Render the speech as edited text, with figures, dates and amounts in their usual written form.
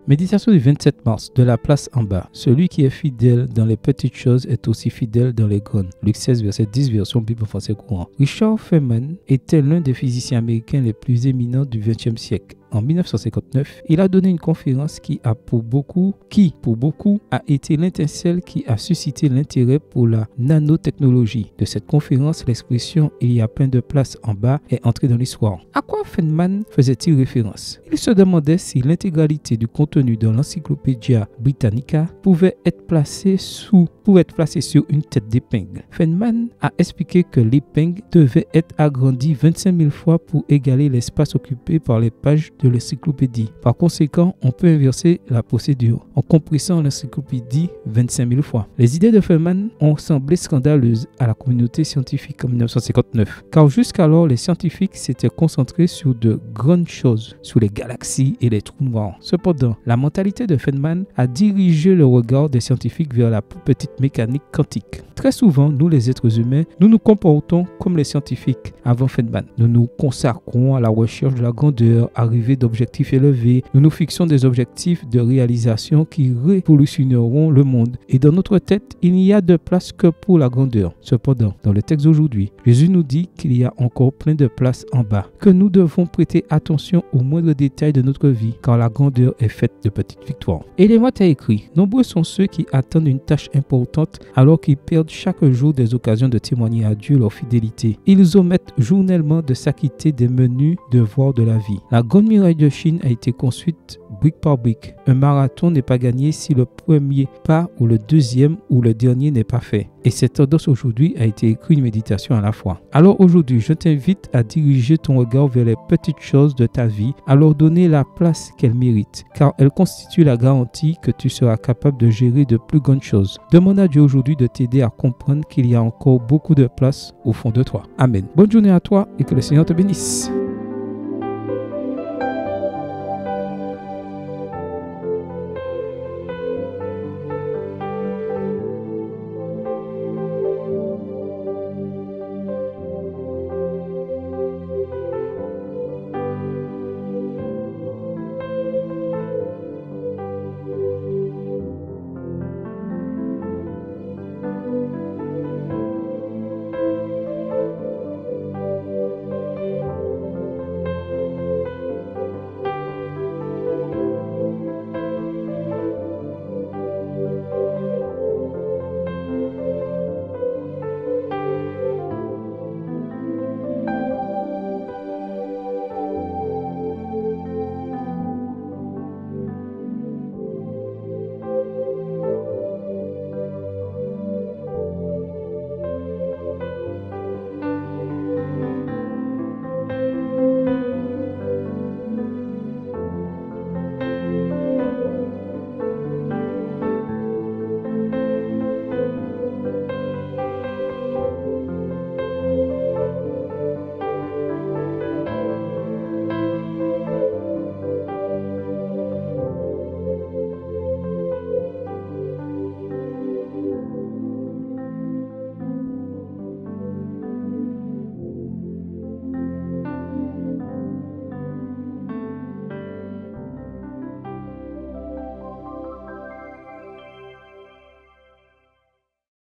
Méditation du 27 mars, de la place en bas. Celui qui est fidèle dans les petites choses est aussi fidèle dans les grandes. Luc 16, verset 10, version Bible français courant. Richard Feynman était l'un des physiciens américains les plus éminents du XXe siècle. En 1959, il a donné une conférence qui pour beaucoup a été l'étincelle qui a suscité l'intérêt pour la nanotechnologie. De cette conférence, l'expression « il y a plein de place en bas » est entrée dans l'histoire. À quoi Feynman faisait-il référence? Il se demandait si l'intégralité du contenu dans l'Encyclopædia Britannica pouvait être placée sur une tête d'épingle. Feynman a expliqué que l'épingle devait être agrandie 25 000 fois pour égaler l'espace occupé par les pages de l'encyclopédie. Par conséquent, on peut inverser la procédure en compressant l'encyclopédie 25 000 fois. Les idées de Feynman ont semblé scandaleuses à la communauté scientifique en 1959, car jusqu'alors, les scientifiques s'étaient concentrés sur de grandes choses, sur les galaxies et les trous noirs. Cependant, la mentalité de Feynman a dirigé le regard des scientifiques vers la plus petite mécanique quantique. Très souvent, nous les êtres humains, nous nous comportons comme les scientifiques avant Feynman. Nous nous consacrons à la recherche de la grandeur, arrivée d'objectifs élevés. Nous nous fixons des objectifs de réalisation qui révolutionneront le monde. Et dans notre tête, il n'y a de place que pour la grandeur. Cependant, dans le texte d'aujourd'hui, Jésus nous dit qu'il y a encore plein de place en bas, que nous devons prêter attention aux moindres détails de notre vie, car la grandeur est faite de petites victoires. Et les mots a écrit, nombreux sont ceux qui attendent une tâche importante alors qu'ils perdent chaque jour des occasions de témoigner à Dieu leur fidélité. Ils omettent journellement de s'acquitter des menus devoirs de la vie. La grande muraille de Chine a été construite brique par brique. Un marathon n'est pas gagné si le premier pas ou le deuxième ou le dernier n'est pas fait. Et cette tendance aujourd'hui a été écrite une méditation à la fois. Alors aujourd'hui, je t'invite à diriger ton regard vers les petites choses de ta vie, à leur donner la place qu'elles méritent, car elles constituent la garantie que tu seras capable de gérer de plus grandes choses. Demande à Dieu aujourd'hui de t'aider à comprendre qu'il y a encore beaucoup de place au fond de toi. Amen. Bonne journée à toi et que le Seigneur te bénisse.